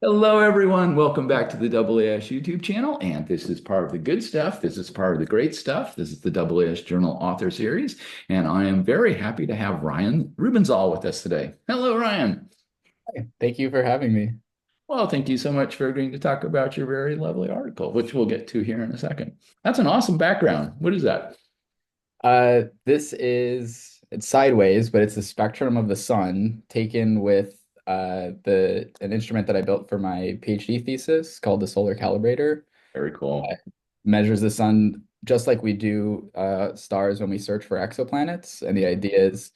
Hello, everyone. Welcome back to the AAS YouTube channel. And this is part of the good stuff. This is part of the great stuff. This is the AAS Journal Author Series. And I am very happy to have Ryan Rubenzahl with us today. Hello, Ryan. Thank you for having me. Well, thank you so much for agreeing to talk about your very lovely article, which we'll get to here in a second. That's an awesome background. What is that? This is it's sideways, but it's the spectrum of the sun taken with the an instrument that I built for my PhD thesis called the Solar Calibrator. Very cool. Measures the sun just like we do stars when we search for exoplanets. And the idea is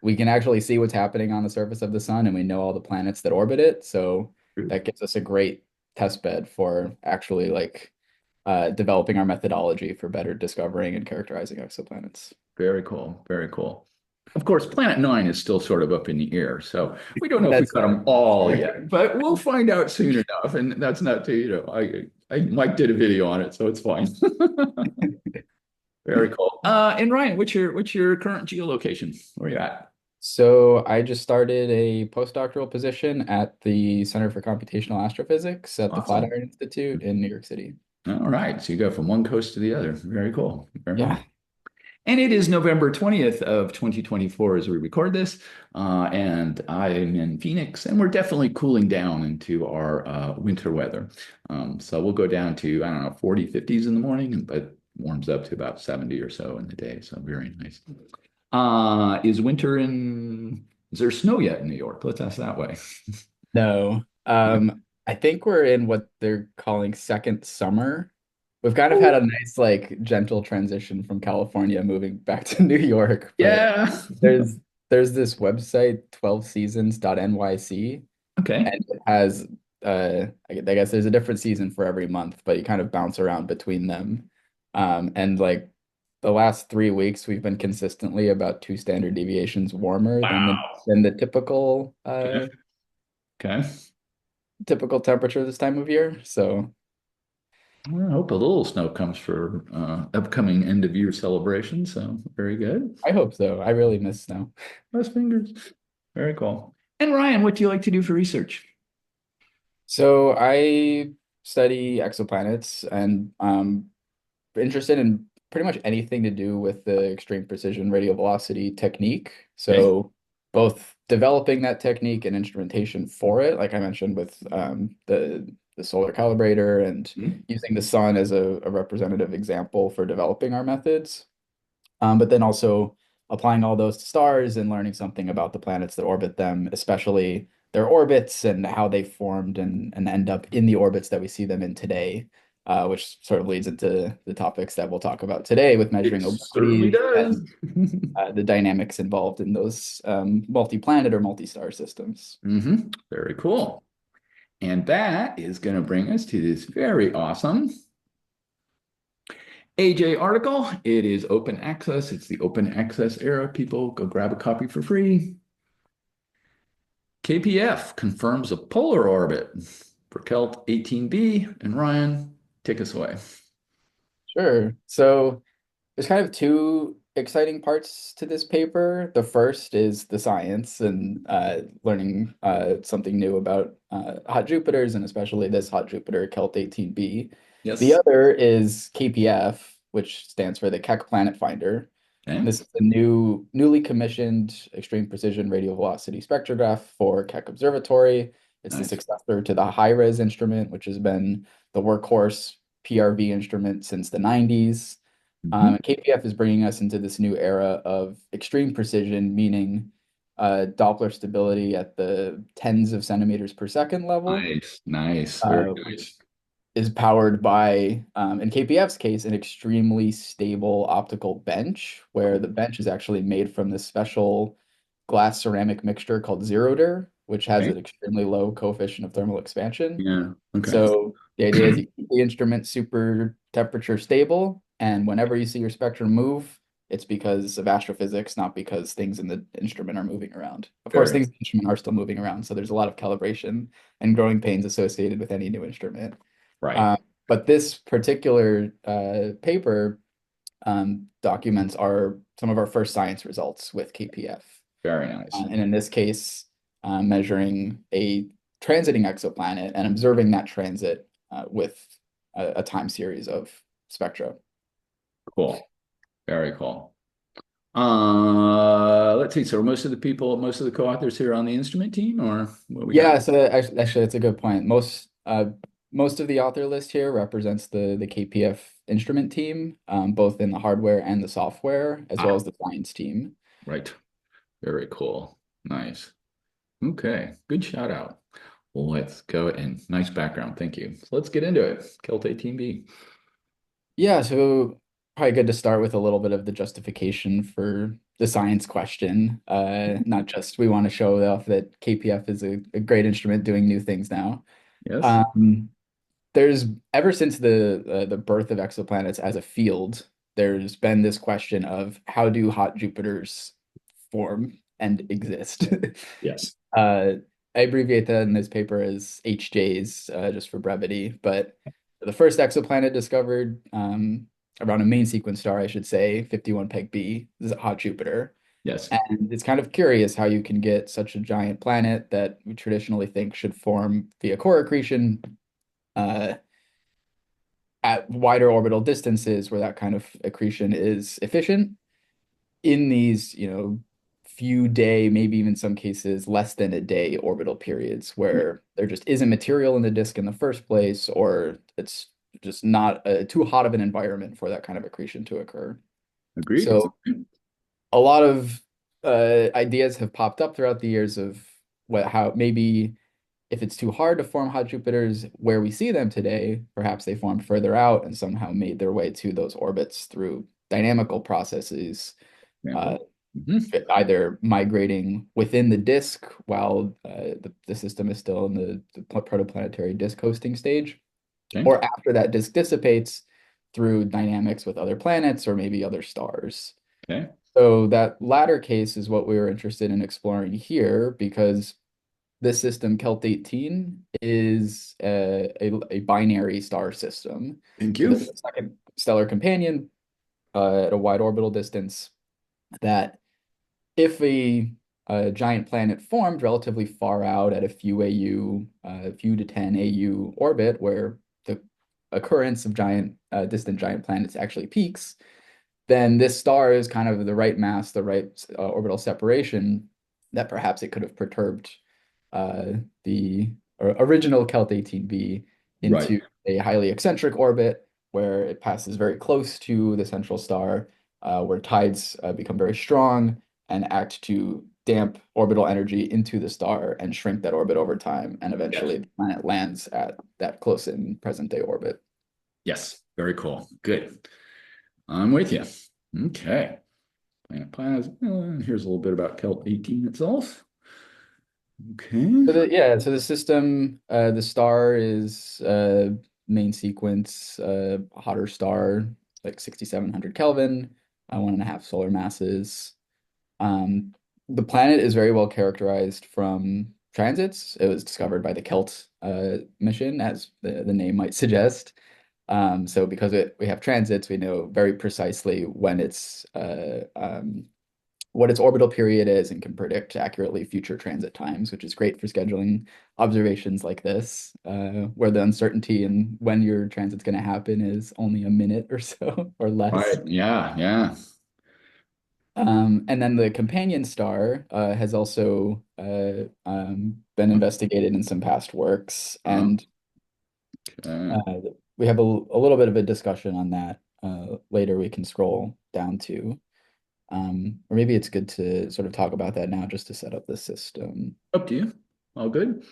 we can actually see what's happening on the surface of the sun, and we know all the planets that orbit it. So that gives us a great test bed for actually developing our methodology for better discovering and characterizing exoplanets. Very cool. Very cool. Of course, Planet Nine is still sort of up in the air, so we don't know if we That's got them all yet, but we'll find out soon enough. And that's not to, Mike did a video on it, so it's fine. Very cool. And Ryan, what's your current geolocation? Where are you at? So I just started a postdoctoral position at the Center for Computational Astrophysics at the Awesome. Flatiron Institute in New York City. All right, so you go from one coast to the other. Very cool. Very nice. Yeah. And it is November 20th of 2024 as we record this. And I am in Phoenix, and we're definitely cooling down into our winter weather. So we'll go down to, I don't know, 40, 50s in the morning, but warms up to about 70 or so in the day. So very nice. Is there snow yet in New York? Let's ask that way. No. I think we're in what they're calling second summer. We've kind of had a nice, gentle transition from California moving back to New York, but Yeah. there's there's this website, 12seasons.nyc, Okay. and it has I guess there's a different season for every month, but you kind of bounce around between them. And like the last 3 weeks, we've been consistently about two standard deviations warmer than the Wow. than the typical Okay. Okay. typical temperature this time of year. So Well, I hope a little snow comes for upcoming end of year celebration. So very good. I hope so. I really miss snow. Cross fingers. Very cool. And Ryan, what do you like to do for research? So I study exoplanets and interested in pretty much anything to do with the extreme precision radial velocity technique. Okay. So both developing that technique and instrumentation for it, like I mentioned with the solar calibrator and Mhm. using the sun as a representative example for developing our methods. But then also applying all those to stars and learning something about the planets that orbit them, especially their orbits and how they formed and end up in the orbits that we see them in today, which sort of leads into the topics that we'll talk about today with It measuring certainly obliquities does. and the dynamics involved in those multi-planet or multi-star systems. Very cool. And that is going to bring us to this very awesome AJ article. It is open access. It's the open access era. People go grab a copy for free. KPF confirms a polar orbit for Kelt 18b. And Ryan, take us away. Sure. So there's kind of two exciting parts to this paper. The first is the science and learning something new about hot Jupiters and especially this hot Jupiter, Kelt 18b. The Yes. other is KPF, which stands for the Keck Planet Finder. Okay. This is a newly commissioned extreme precision radial velocity spectrograph for Keck Observatory. It's the Nice. successor to the high-res instrument, which has been the workhorse PRV instrument since the 90s. Mhm. KPF is bringing us into this new era of extreme precision, meaning Doppler stability at the tens of centimeters per second level, Nice. Nice. Very which nice. is powered by, in KPF's case, an extremely stable optical bench, where Cool. the bench is actually made from this special glass ceramic mixture called Zerodur, which has Okay. an extremely low coefficient of thermal expansion. Yeah. Okay. So the idea is you keep the instrument super temperature stable, and whenever you see your spectrum move, it's because of astrophysics, not because things in the instrument are moving around. Of course, Very things in the instrument are still moving around, so there's a lot of calibration and growing pains associated with any new instrument. right. Uh, but this particular paper documents some of our first science results with KPF. Very nice. And in this case, measuring a transiting exoplanet and observing that transit with a time series of spectra. Cool. Very cool. Let's see. So most of the people, most of the co-authors here on the instrument team, or what we got? Yeah, so actually, it's a good point. Most of the author list here represents the KPF instrument team, both in the hardware and the software, as well Ah, as the science team. right. Very cool. Nice. Okay. Good shout out. Well, let's go and nice background. Thank you. So let's get into it. Kelt 18B. Yeah, so probably good to start with a little bit of the justification for the science question. Not just we want to show off that KPF is a great instrument doing new things now. Yes. Um, there's ever since the birth of exoplanets as a field, there's been this question of how do hot Jupiters form and exist? Yes. Uh, I abbreviate that in this paper as HJs, just for brevity. But the first exoplanet discovered around a main sequence star, I should say, 51 Peg B, is a hot Jupiter. Yes. And it's kind of curious how you can get such a giant planet that we traditionally think should form via core accretion uh, at wider orbital distances where that kind of accretion is efficient in these, few day, maybe even some cases less than a day orbital periods where there just isn't material in the disk in the first place, or it's just not too hot of an environment for that kind of accretion to occur. Agreed. So a lot of ideas have popped up throughout the years of how maybe if it's too hard to form hot Jupiters where we see them today, perhaps they formed further out and somehow made their way to those orbits through dynamical processes, uh, Example. Hmm. either migrating within the disk while the system is still in the protoplanetary disk hosting stage, Okay. or after that disk dissipates through dynamics with other planets or maybe other stars. Okay. So that latter case is what we were interested in exploring here because this system, Kelt 18, is a binary star system. Thank So you. there's a second stellar companion at a wide orbital distance that if a giant planet formed relatively far out at a few AU, a few to 10 AU orbit, where the occurrence of distant giant planets actually peaks, then this star is kind of the right mass, the right orbital separation that perhaps it could have perturbed uh, the original Kelt 18b Right. into a highly eccentric orbit where it passes very close to the central star, where tides become very strong and act to damp orbital energy into the star and shrink that orbit over time. And Yes. eventually the planet lands at that close in present day orbit. Yes. Very cool. Good. I'm with you. Okay. Planet. Here's a little bit about Kelt 18 itself. Okay. So the system, the star is main sequence, hotter star, like 6,700 Kelvin, 1.5 solar masses. Um, the planet is very well characterized from transits. It was discovered by the Kelt mission, as the name might suggest. So because we have transits, we know very precisely when what its orbital period is and can predict accurately future transit times, which is great for scheduling observations like this, where the uncertainty in when your transit's going to happen is only a minute or so or less. Right. Yeah. Yeah. And then the companion star has also been investigated in some past works, and Okay. uh, we have a little bit of a discussion on that later. We can scroll down to. Or maybe it's good to sort of talk about that now just to set up the system. Up to you. All good.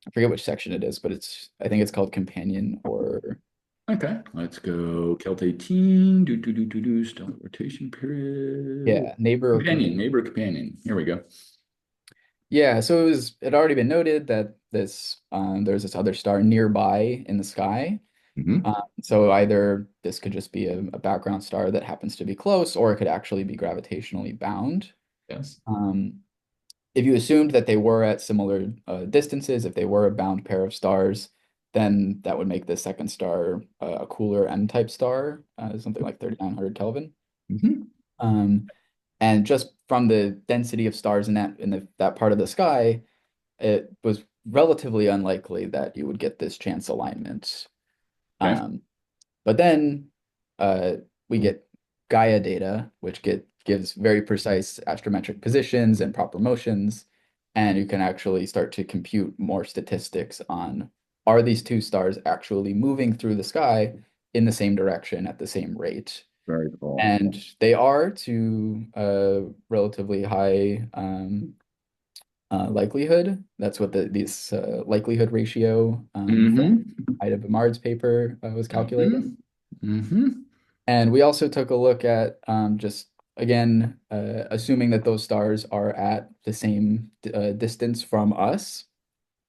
I forget which section it is, but I think it's called companion or Okay. Let's go. Kelt 18. Do. Stellar rotation period. yeah, neighbor or Companion. companion. Neighbor companion. Here we go. Yeah, so it already been noted that there's this other star nearby in the sky. Hmm. So either this could just be a background star that happens to be close, or it could actually be gravitationally bound. Yes. Um, if you assumed that they were at similar distances, if they were a bound pair of stars, then that would make the second star a cooler N-type star, something like 3,900 Kelvin. Hmm. Um, and just from the density of stars in that part of the sky, it was relatively unlikely that you would get this chance alignment. Okay. Um, but then uh, we get Gaia data, which gives very precise astrometric positions and proper motions, and you can actually start to compute more statistics on are these two stars actually moving through the sky in the same direction at the same rate? Very cool. And they are to a relatively high likelihood. That's what this likelihood ratio from Mm-hmm. height of a Mars paper was calculating. Mm-hmm. Mm-hmm. And we also took a look at just again assuming that those stars are at the same distance from us,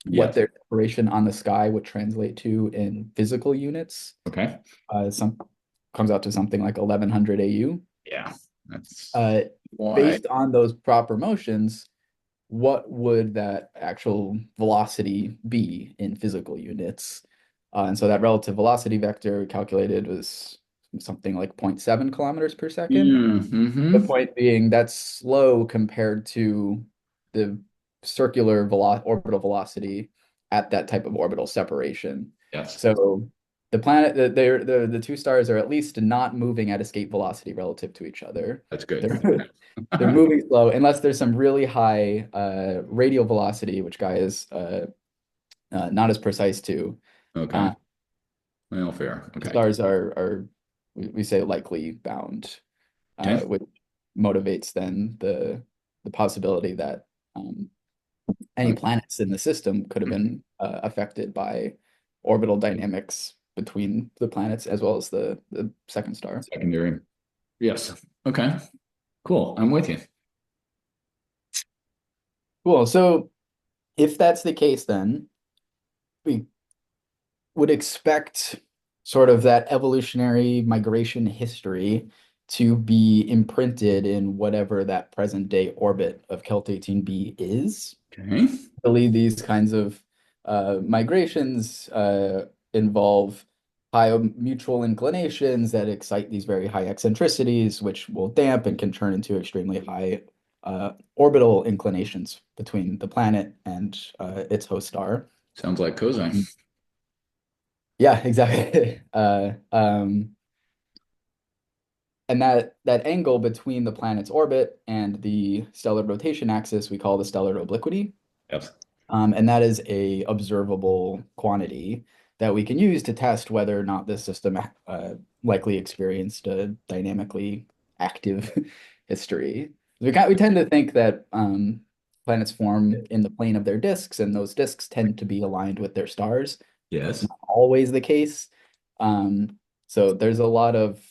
what Yes. their separation on the sky would translate to in physical units. Okay. Some comes out to something like 1100 AU. Yeah. That's Uh, why. Based on those proper motions, what would that actual velocity be in physical units? And so that relative velocity vector calculated was something like zero point 0.7 kilometers per second. Yeah. The Mm-hmm. point being that's slow compared to the circular orbital velocity at that type of orbital separation. Yes. So the planet, the two stars are at least not moving at escape velocity relative to each other. That's good. They're they're moving slow unless there's some really high radial velocity, which Guy is not as precise to. Okay. Uh, Well, fair. the Okay. stars are we say likely bound, Okay. which motivates then the possibility that any Okay. planets in the system could have been affected by orbital dynamics between the planets as well as the second star. Secondary. Yes. Okay. Cool. I'm with you. Cool. So if that's the case, then we would expect sort of that evolutionary migration history to be imprinted in whatever that present day orbit of Kelt 18b is. Okay. Really, these kinds of migrations involve high mutual inclinations that excite these very high eccentricities, which will damp and can turn into extremely high orbital inclinations between the planet and its host star. Sounds like cosine. Yeah, exactly. And that angle between the planet's orbit and the stellar rotation axis we call the stellar obliquity. Yes. And that is a observable quantity that we can use to test whether or not this system likely experienced a dynamically active history. We tend to think that planets form in the plane of their disks, and those disks tend to be aligned with their stars. That's Yes. not always the case. So there's a lot of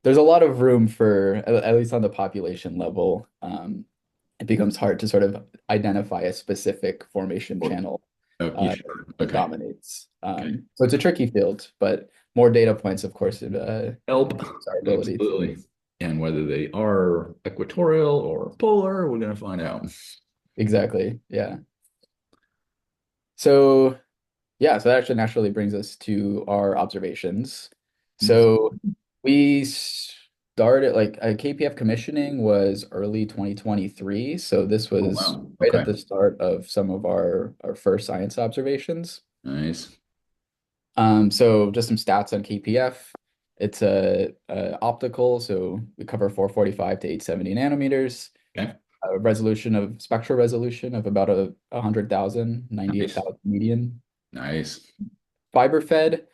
room for, at least on the population level, it becomes hard to sort of identify a specific formation Or- channel Oh, you sure? that Okay. dominates. Okay. So it's a tricky field, but more data points, of course, it Help. improves our ability Absolutely. to And whether they are equatorial or polar, we're going to find out. exactly, yeah. So yeah, so that actually naturally brings us to our observations. So Mhm. we started like KPF commissioning was early 2023. So this Oh, was wow. right Okay. at the start of some of our first science observations. Nice. So just some stats on KPF. It's a optical, so we cover 445 to 870 nanometers. Okay. A resolution of spectral resolution of about 100,000, Nice. 98,000 median. Nice. Fiber fed.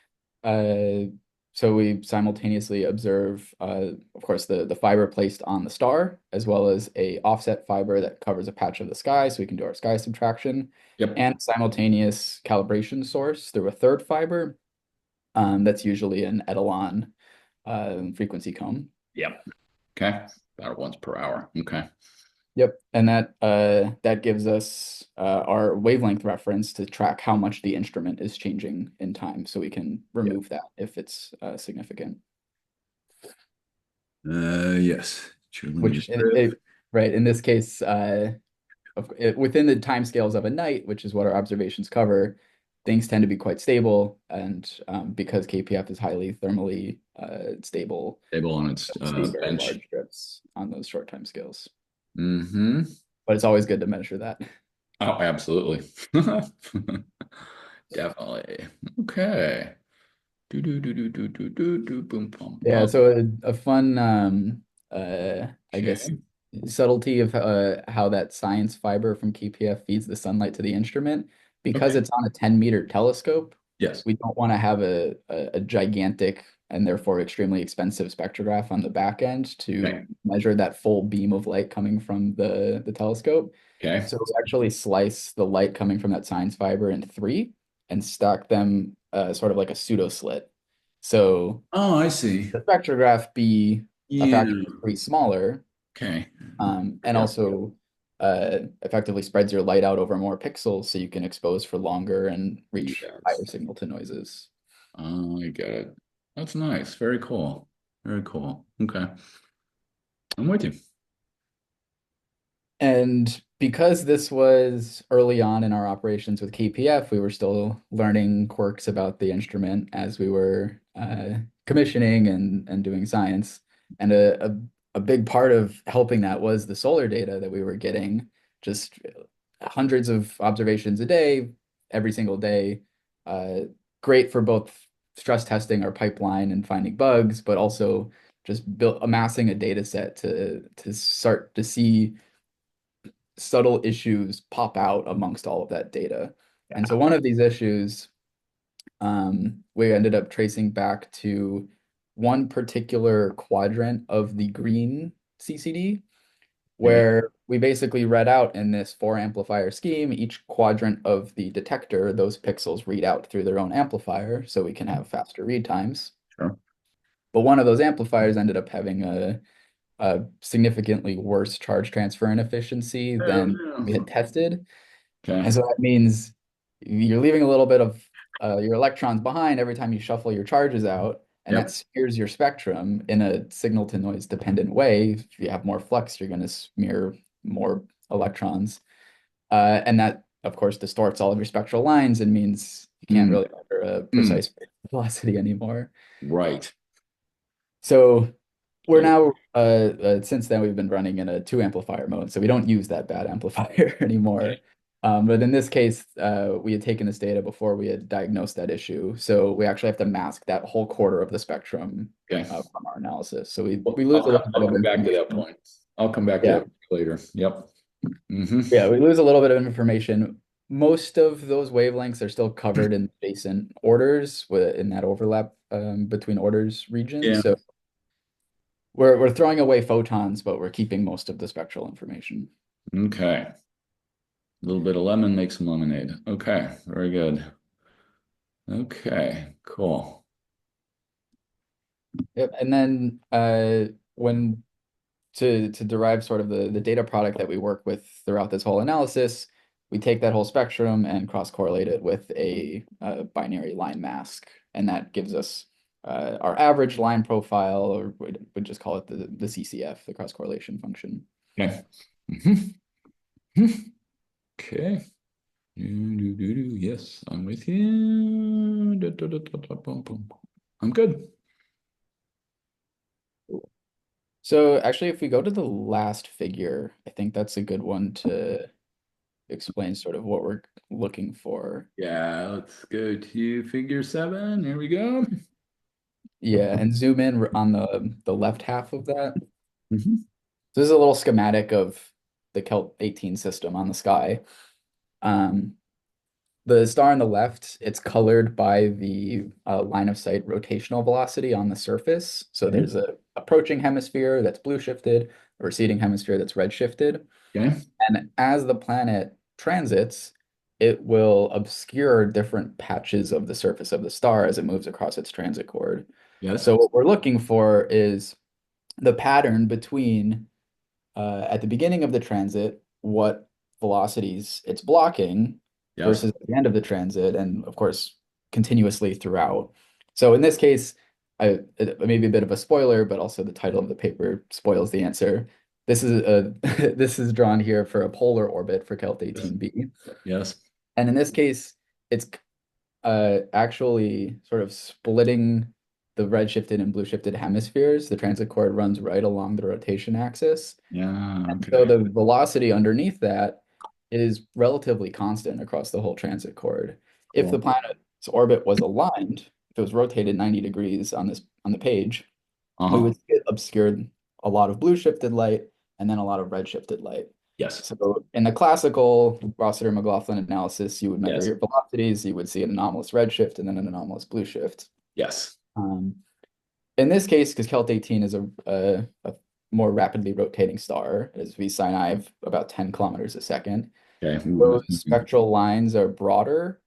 So we simultaneously observe, of course, the fiber placed on the star, as well as a offset fiber that covers a patch of the sky, so we can do our sky subtraction, Yep. and simultaneous calibration source through a third fiber. That's usually an Etalon frequency cone. Yep. Okay. About once per hour. Okay. Yep, and that gives us our wavelength reference to track how much the instrument is changing in time, so we can Yep. remove that if it's significant. Yes. Cheerleading Which strip. right in this case, within the timescales of a night, which is what our observations cover, things tend to be quite stable, and because KPF is highly thermally stable, Table on its see very bench. large drips on those short time scales. Mm-hmm. But it's always good to measure that. Oh, absolutely. Definitely. Okay. Boom, pum, Yeah, pum. so a fun I guess Okay. subtlety of how that science fiber from KPF feeds the sunlight to the instrument. Because Okay. it's on a 10-meter telescope, Yes. we don't want to have a gigantic and therefore extremely expensive spectrograph on the back end to Okay. measure that full beam of light coming from the telescope. Okay. So we actually slice the light coming from that science fiber in three and stack them sort of like a pseudo slit. So Oh, I see. the spectrograph be a factor Yeah. of three smaller, Okay. and Yep. also effectively spreads your light out over more pixels so you can expose for longer and reach higher Yes. signal to noises. Oh, I get it. That's nice. Very cool. Very cool. Okay. I'm with you. And because this was early on in our operations with KPF, we were still learning quirks about the instrument as we were commissioning and doing science. And a big part of helping that was the solar data that we were getting, just hundreds of observations a day, every single day. Uh, Great for both stress testing our pipeline and finding bugs, but also just amassing a data set to start to see subtle issues pop out amongst all of that data. And so one of these issues, we ended up tracing back to one particular quadrant of the green CCD, Okay. where we basically read out in this four amplifier scheme, each quadrant of the detector, those pixels read out through their own amplifier, so we can have faster read times. Sure. But one of those amplifiers ended up having a significantly worse charge transfer inefficiency Oh, than we no. had tested. And Okay. so that means you're leaving a little bit of your electrons behind every time you shuffle your charges out, and that Yep. smears your spectrum in a signal to noise dependent way. If you have more flux, you're going to smear more electrons. And that, of course, distorts all of your spectral lines and means you can't Mm, really measure a mm. precise velocity anymore. Right. So we're So, now since then we've been running in a two amplifier mode, so we don't use that bad amplifier anymore. But in this case, we had taken this data before we had diagnosed that issue, so we actually have to mask that whole quarter of the spectrum okay. from our analysis. So we Well, lose a little bit I'll of come back to that information. point. I'll come back to Yeah, that later. Yep. Hmm. yeah, we lose a little bit of information. Most of those wavelengths are still covered in adjacent orders in that overlap between orders region. Yeah. So we're throwing away photons, but we're keeping most of the spectral information. Okay. A little bit of lemon makes some lemonade. Okay. Very good. Okay. Cool. Yep. And then when to derive sort of the data product that we work with throughout this whole analysis, we take that whole spectrum and cross-correlate it with a binary line mask, and that gives us our average line profile, or we'd just call it the CCF, the cross-correlation function. Okay. Mhm. Okay. Yes, I'm with you. Bum, bum. I'm good. So actually, if we go to the last figure, I think that's a good one to explain sort of what we're looking for. Yeah, let's go to figure seven. Here we go. Yeah, and zoom in on the left half of that. Mhm. So this is a little schematic of the Kelt 18 system on the sky. Um, the star on the left, it's colored by the line of sight rotational velocity on the surface. So Okay. there's a approaching hemisphere that's blue shifted, a receding hemisphere that's red shifted. Okay. And as the planet transits, it will obscure different patches of the surface of the star as it moves across its transit chord. Yes. So what we're looking for is the pattern between at the beginning of the transit, what velocities it's blocking Yes. versus at the end of the transit, and of course, continuously throughout. So in this case, it may be a bit of a spoiler, but also the title of the paper spoils the answer. This is a this is drawn here for a polar orbit for Kelt Yes. 18b. Yes. And in this case, it's actually sort of splitting the red shifted and blue shifted hemispheres. The transit chord runs right along the rotation axis. Yeah. So Okay. the velocity underneath that is relatively constant across the whole transit chord. If the Cool. planet's orbit was aligned, if it was rotated 90 degrees on the page, we Uh-huh. would get obscured a lot of blue shifted light and then a lot of red shifted light. Yes. So in the classical Rossiter-McLaughlin analysis, you would measure Yes. your velocities, you would see an anomalous red shift and then an anomalous blue shift. Yes. Um, in this case, because Kelt 18 is a more rapidly rotating star, as V Sine I of about 10 kilometers a second, Okay. Ooh, those that's moving. spectral lines are broader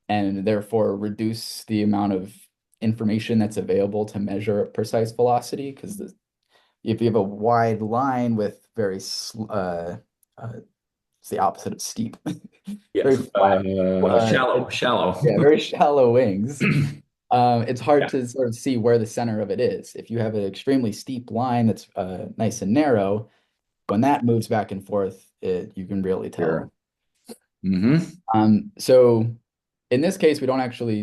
and therefore reduce the amount of information that's available to measure a precise velocity. Because if you have a wide line with uh, it's the opposite of steep, very Yes. flat, Shallow, shallow. yeah, very shallow wings. It's hard Yeah. to sort of see where the center of it is. If you have an extremely steep line that's nice and narrow, when that moves back and forth, you can really Sure. tell. Mm-hmm. So in this case, we don't actually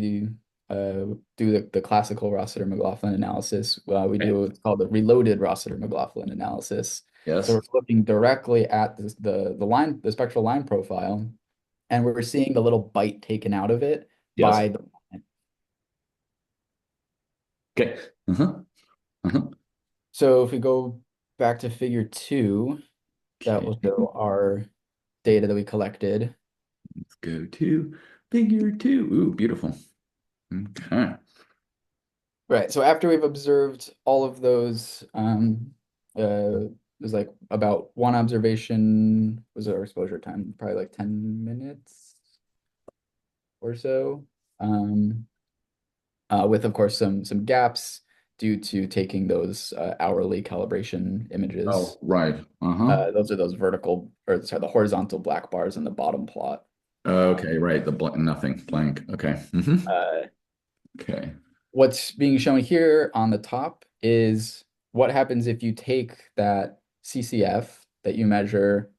do the classical Rossiter-McLaughlin analysis. We Okay. do what's called the reloaded Rossiter-McLaughlin analysis. So Yes. we're looking directly at the spectral line profile, and we're seeing the little bite taken out of it Yes. by the planet. Okay. Uh-huh. Uh-huh. So if we go back to figure two, that Okay. will show our data that we collected. Let's go to figure two. Ooh, beautiful. Okay. Right. So after we've observed all of those, it was like about one observation was our exposure time, probably like 10 minutes or so. Um, with of course some gaps due to taking those hourly calibration Oh, images. right. Uh-huh. Those are those vertical or sorry, the horizontal black bars in the bottom plot. Okay, right. The blank, nothing, blank. Okay. Mm-hmm. Uh, Okay. what's being shown here on the top is what happens if you take that CCF that you measure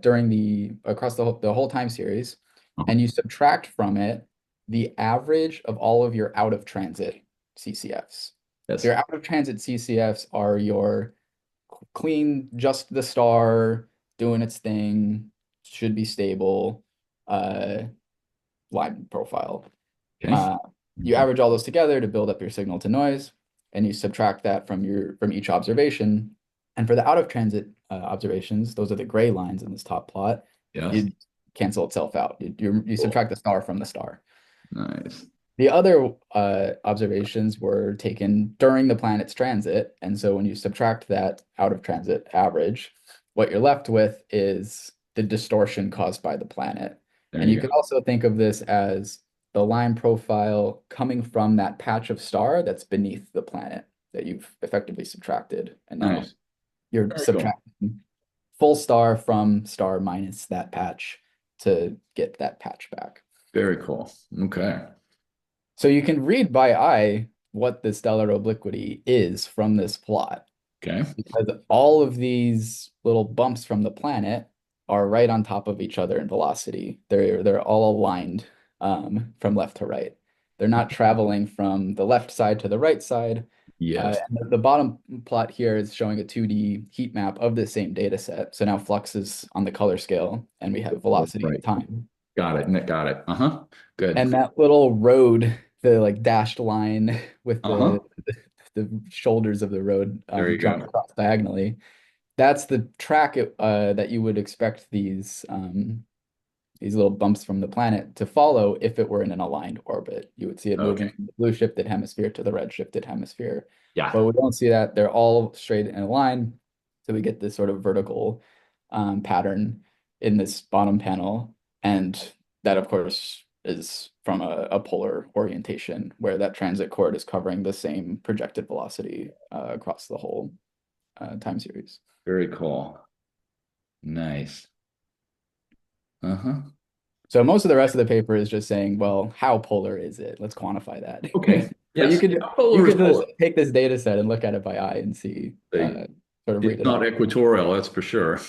during across the whole time series, Uh-huh. and you subtract from it the average of all of your out of transit CCFs. So Yes. your out of transit CCFs are your clean, just the star doing its thing, should be stable, uh, line profile. Okay. Uh, you Mhm. average all those together to build up your signal to noise, and you subtract that from each observation. And for the out of transit observations, those are the gray lines in this top plot. Yes. You cancel itself out. You Cool. subtract the star from the star. Nice. The other observations were taken during the planet's transit, and so when you subtract that out of transit average, what you're left with is the distortion caused by the planet. There And you you could go. also think of this as the line profile coming from that patch of star that's beneath the planet that you've effectively subtracted. And now Nice. you're Very cool. subtracting full star from star minus that patch to get that patch back. Very cool. Okay. So you can read by eye what the stellar obliquity is from this plot, Okay. because all of these little bumps from the planet are right on top of each other in velocity. They're all aligned from left to right. They're not traveling from the left side to the right side. Yes. And the bottom plot here is showing a 2D heat map of the same data set. So now flux is on the color scale, and we have velocity and Right. time. Got it. Nick got it. Uh-huh. Good. And that little road, the like dashed line with Uh-huh. the shoulders of the road There you drawn go. across diagonally, that's the track that you would expect these little bumps from the planet to follow if it were in an aligned orbit. You would see it moving Okay. from the blue shifted hemisphere to the red shifted hemisphere. Yeah. But we don't see that. They're all straight in a line. So we get this sort of vertical pattern in this bottom panel. And that, of course, is from a polar orientation where that transit chord is covering the same projected velocity across the whole time series. Very cool. Nice. Uh-huh. So most of the rest of the paper is just saying, well, how polar is it? Let's quantify that. Okay. But Yes. Yeah, you polar is could just polar. take this data set and look at it by eye and see They, sort of read it's it not out. equatorial, that's for sure.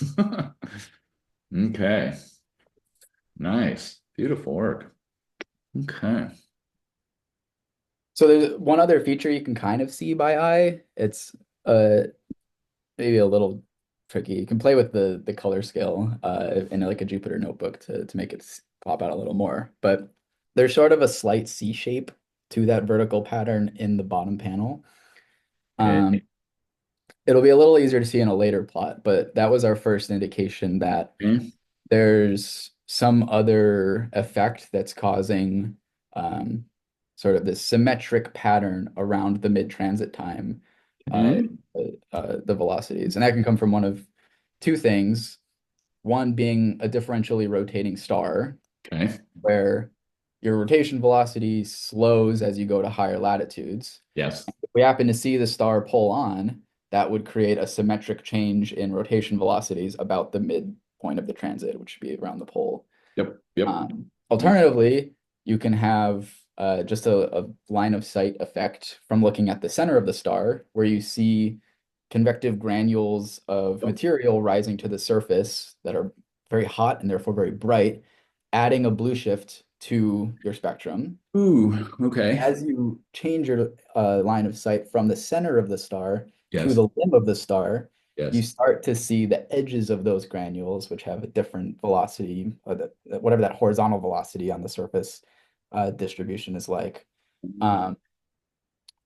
Okay. Nice. Beautiful work. Okay. So there's one other feature you can kind of see by eye. It's uh maybe a little tricky. You can play with the color scale in like a Jupyter notebook to make it pop out a little more. But there's sort of a slight C shape to that vertical pattern in the bottom panel. Um, Okay. it'll be a little easier to see in a later plot, but that was our first indication that Okay. there's some other effect that's causing um, sort of this symmetric pattern around the mid-transit time, uh, Okay. the velocities. And that can come from one of two things. One being a differentially rotating star, Okay. where your rotation velocity slows as you go to higher latitudes. Yes. If we happen to see the star pull on, that would create a symmetric change in rotation velocities about the midpoint of the transit, which would be around the pole. Yep. Yep. Alternatively, you can have just a line of sight effect from looking at the center of the star, where you see convective granules of Yep. material rising to the surface that are very hot and therefore very bright, adding a blue shift to your spectrum. Ooh, okay. As you change your line of sight from the center of the star to Yes. the limb of the star, you Yes. start to see the edges of those granules, which have a different velocity, or whatever that horizontal velocity on the surface distribution is like, um,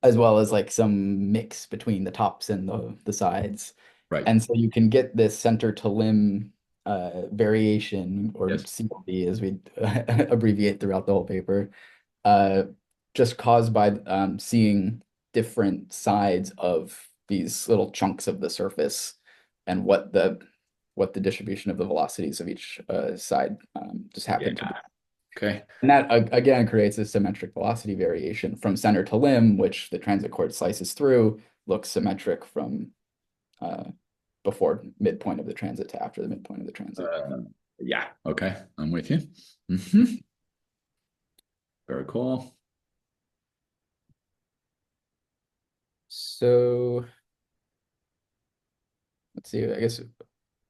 as well as like some mix between the tops and the sides. Right. And so you can get this center to limb variation, or Yes. CLV as we abbreviate throughout the whole paper, uh, just caused by seeing different sides of these little chunks of the surface and what the distribution of the velocities of each side just Yeah. happen to be. Okay. And that again creates a symmetric velocity variation from center to limb, which the transit cord slices through, looks symmetric from uh, before midpoint of the transit to after the midpoint of the transit. Uh, yeah. Okay. I'm with you. Hmm. Very cool. So let's see, I guess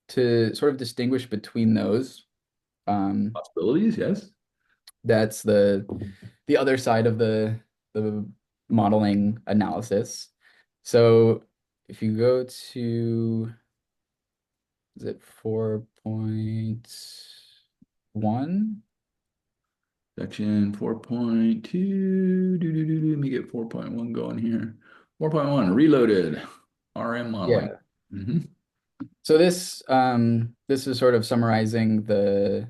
to sort of distinguish between those, um, Possibilities. Yes. that's the other side of the modeling analysis. So if you go to, is it 4.1? Section 4.2. Let me get 4.1 going here. 4.1 reloaded RM modeling. Yeah. Hmm. So this is sort of summarizing the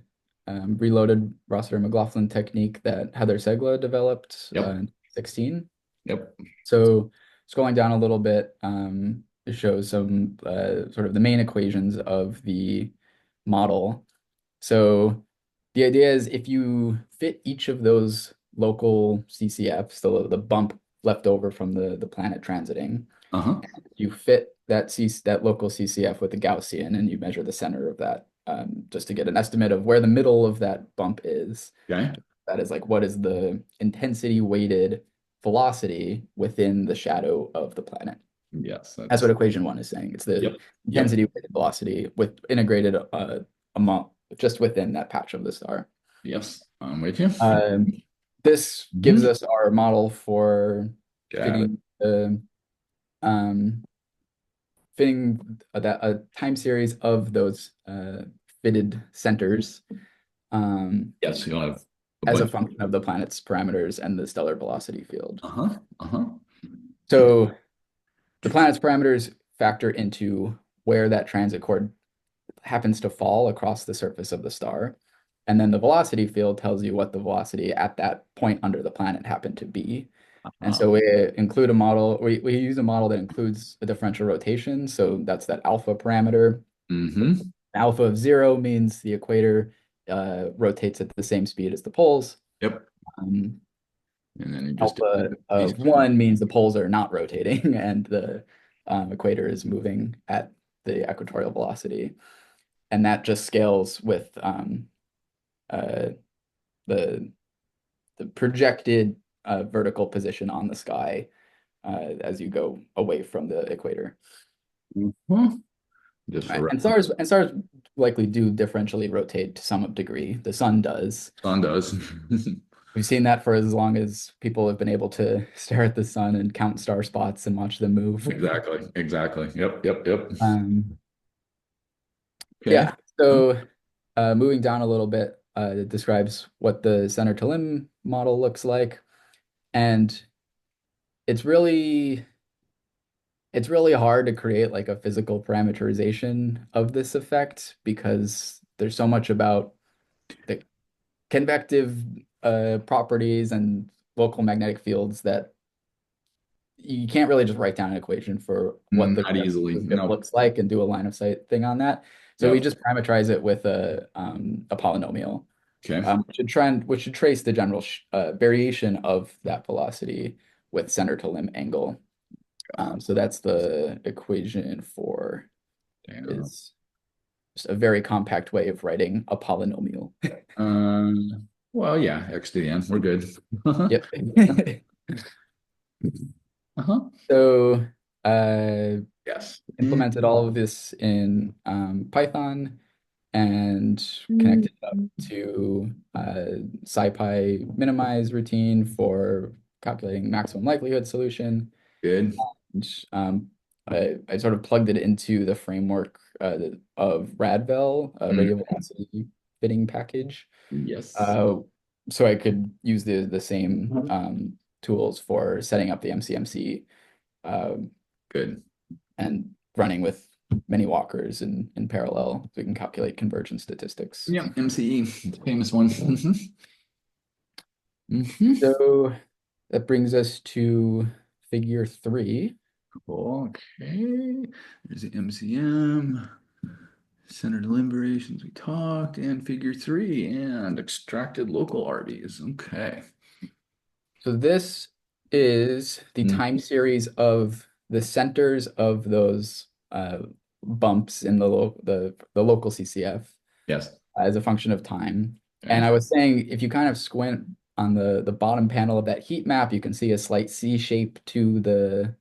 reloaded Rossiter-McLaughlin technique that Heather Segla developed Yep. in 2016. Yep. So scrolling down a little bit, it shows some sort of the main equations of the model. So the idea is if you fit each of those local CCFs, the bump left over from the planet transiting, Uh-huh. you fit that local CCF with the Gaussian, and you measure the center of that just to get an estimate of where the middle of that bump is. Okay. That is like what is the intensity weighted velocity within the shadow of the planet. Yes. That's what That's equation one is saying. It's the yep. Yep. intensity weighted velocity with integrated amount just within that patch of the star. Yes. I'm with you. Um, this gives Hmm. us our model for Got it. fitting the um, fitting a time series of those fitted centers Yes. You'll have a as a bunch. function of the planet's parameters and the stellar velocity field. Uh-huh. Uh-huh. So the planet's parameters factor into where that transit cord happens to fall across the surface of the star. And then the velocity field tells you what the velocity at that point under the planet happened to be. And Uh-huh. so we include a model, we use a model that includes a differential rotation. So that's that alpha parameter. Mm-hmm. Alpha of 0 means the equator rotates at the same speed as the poles. Yep. Um, And then you just Alpha these of 1 means the poles are not rotating and the equator is moving at the equatorial velocity. And that just scales with uh, the projected vertical position on the sky as you go away from the equator. Mhm. Just for Right. And reference. stars likely do differentially rotate to some degree. The sun does. Sun does. We've seen that for as long as people have been able to stare at the sun and count star spots and watch them move. Exactly. Exactly. Yep. Yep. Yep. Um, Okay. Yeah. So moving down a little bit, it describes what the center to limb model looks like. And it's really it's really hard to create like a physical parameterization of this effect because there's so much about the convective properties and local magnetic fields that you can't really just write down an equation for what the Not easily. shift No. looks like and do a line of sight thing on that. So we Yep. just parameterize it with a polynomial, Okay. which should trace the general variation of that velocity with center to limb angle. So that's the equation for Damn. is just a very compact way of writing a polynomial. Well, yeah, X to the N. We're good. Uh-huh. Yep. Uh-huh. So uh, Yes. implemented all of this in Python and connected up to SciPy minimize routine for calculating maximum likelihood solution. Good. And, I sort of plugged it into the framework of Radvel, radial Mm. velocity fitting package. Yes. Uh, so I could use the same tools for setting up the MCMC um, Good. and running with many walkers in parallel so we can calculate convergence statistics. Yeah, MCE, famous one. Hmm. So that brings us to figure 3. Okay. There's the MCM, centered limb variations we talked, and figure three, and extracted local RVs. Okay. So this is the Mm. time series of the centers of those bumps in the local CCF Yes. as a function of time. And Okay. I was saying if you kind of squint on the bottom panel of that heat map, you can see a slight C shape to the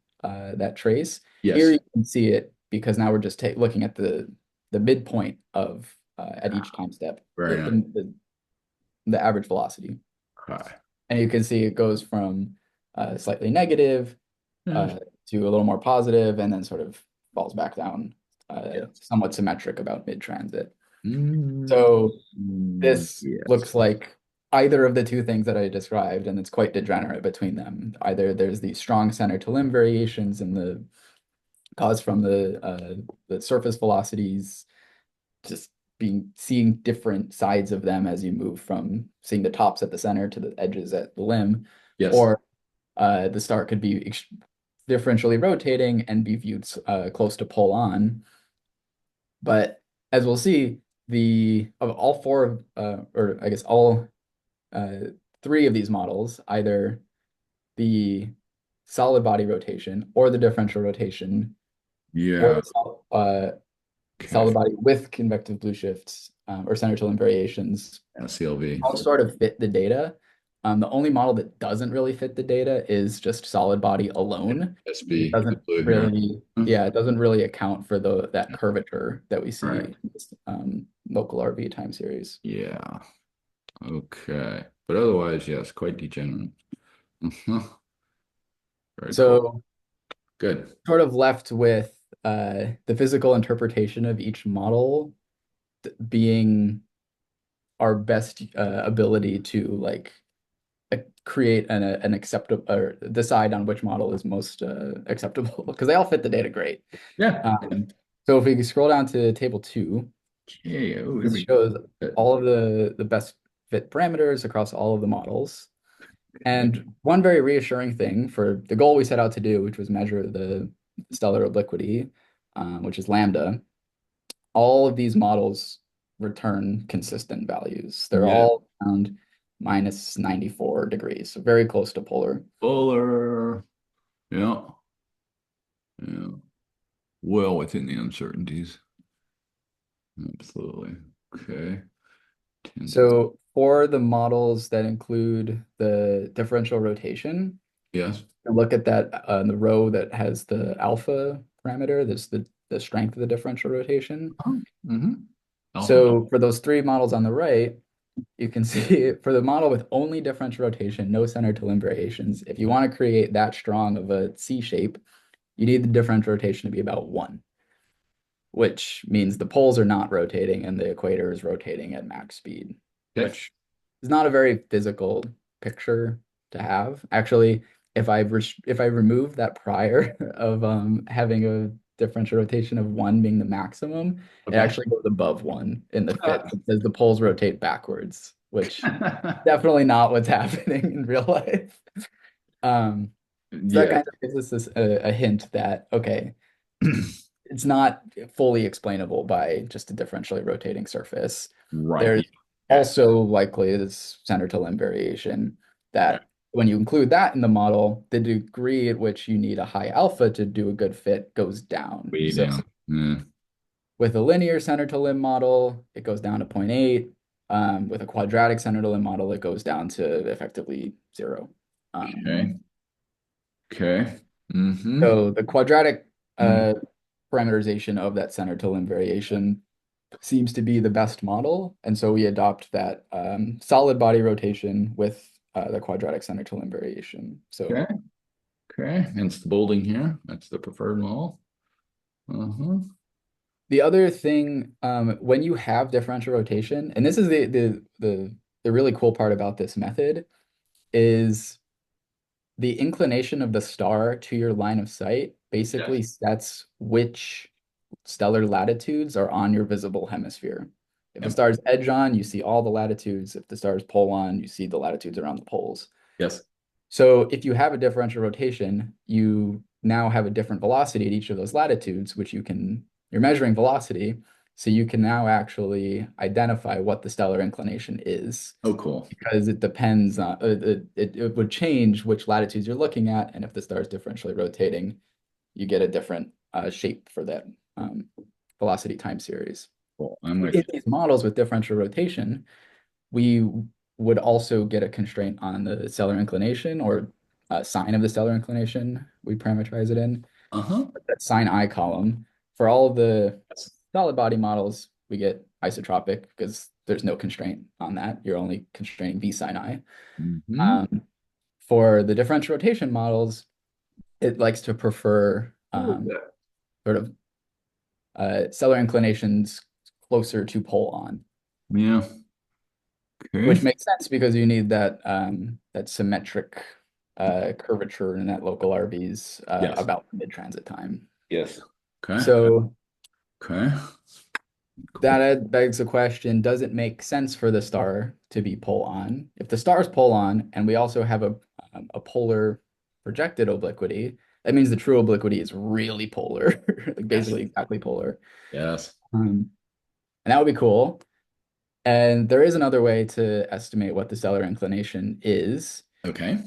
that trace. Here Yes. you can see it because now we're just looking at the midpoint of at each time step, Very the, nice. the average velocity. Okay. And you can see it goes from slightly negative Yes. uh, to a little more positive and then sort of falls back down, Yes. somewhat symmetric about mid-transit. Mm, So this yes. looks like either of the two things that I described, and it's quite degenerate between them. Either there's these strong center to limb variations in the caused from the surface velocities, just seeing different sides of them as you move from seeing the tops at the center to the edges at the limb, Yes. or the star could be differentially rotating and be viewed close to pull on. But as we'll see, the of all four of or I guess all uh, three of these models, either the solid body rotation or the differential rotation or Yeah. the Okay. solid body with convective blue shifts or center to limb variations Yeah, CLV. all sort of fit the data. The only model that doesn't really fit the data is just solid body alone. It SB, the doesn't blue here. really, Hmm. yeah, it doesn't really account for that curvature that we All see right. in this local RV time series. Yeah. Okay. But otherwise, yes, quite degenerate. Mhm. Very cool. So Good. sort of left with the physical interpretation of each model being our best ability to like create an acceptable or decide on which model is most acceptable because they all fit the data great. Yeah. Um, so if we scroll down to table 2, Okay. Oh, here this we go. shows Good. all of the best fit parameters across all of the models. And one very reassuring thing for the goal we set out to do, which was measure the stellar obliquity, which is lambda, all of these models return consistent values. They're Yeah. all around minus 94 degrees, so very close to polar. Polar. Yeah. Yeah. Well within the uncertainties. Absolutely. Okay. 10 to So for the models that include the differential rotation, yes. and look at that the row that has the alpha parameter, that's the strength of the differential rotation. Oh, mm-hmm. Alpha. So for those three models on the right, you can see for the model with only differential rotation, no center to limb variations, if you want to create that strong of a C shape, you need the differential rotation to be about 1. which means the poles are not rotating and the equator is rotating at max speed, Okay. which is not a very physical picture to have. Actually, if I remove that prior of having a differential rotation of one being the maximum, it Okay. actually goes above one in the fit. It says the poles rotate backwards, which definitely not what's happening in real life. Um, so that Yeah. kind of gives us a hint that, okay, it's not fully explainable by just a differentially rotating surface. Right. There's Yeah. also likely this center to limb variation Okay. that when you include that in the model, the degree at which you need a high alpha to do a good fit goes down. Way So down. Yeah. with a linear center to limb model, it goes down to 0.8. With a quadratic center to limb model, it goes down to effectively 0. Okay. Okay. Mm-hmm. So the quadratic Mm. parameterization of that center to limb variation seems to be the best model. And so we adopt that solid body rotation with the quadratic center to limb variation. So Okay. Okay. Hence the bolding here. That's the preferred model. Uh-huh. the other thing, when you have differential rotation, and this is the really cool part about this method, is the inclination of the star to your line of sight Yes. basically sets which stellar latitudes are on your visible hemisphere. If the Yep. star's edge on, you see all the latitudes. If the star's pole on, you see the latitudes around the poles. Yes. So if you have a differential rotation, you now have a different velocity at each of those latitudes, you're measuring velocity. So you can now actually identify what the stellar inclination is Oh, cool. because it depends on, it would change which latitudes you're looking at. And if the star is differentially rotating, you get a different shape for that um, velocity time series. Cool. I'm with In you. these models with differential rotation, we would also get a constraint on the stellar inclination or sign of the stellar inclination. We parameterize it in Uh-huh. that sign I column. For all of the Yes. solid body models, we get isotropic because there's no constraint on that. You're only constraining V sin I. Mm-hmm. Um, for the differential rotation models, it likes to prefer sort of stellar inclinations closer to pole on, Yeah. which Okay. makes sense because you need that symmetric curvature in that local RVs Yes. about mid-transit time. Yes. Okay. So Okay. that begs the question, does it make sense for the star to be pole on? If the star is pole on and we also have a polar projected obliquity, that means the true obliquity is really polar, like Yes. basically exactly polar. Yes. And that would be cool. And there is another way to estimate what the stellar inclination is. Okay.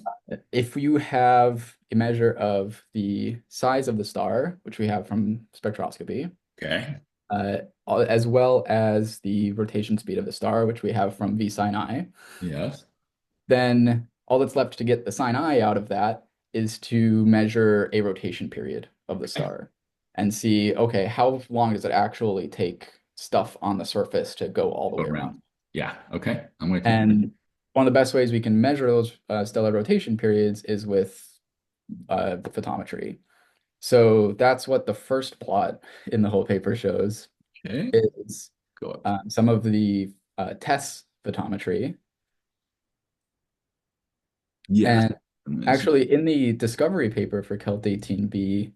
If you have a measure of the size of the star, which we have from spectroscopy, Okay. uh, as well as the rotation speed of the star, which we have from V sin I, Yes. then all that's left to get the sin I out of that is to measure a rotation period of the Okay. star and see, okay, how long does it actually take stuff on the surface to go all the Go way around. around? Yeah. Okay. I'm with you. And one of the best ways we can measure those stellar rotation periods is with the photometry. So that's what the first plot in the whole paper shows Okay. is Go up. some of the TESS photometry. Yes. And And this. actually, in the discovery paper for Kelt 18b,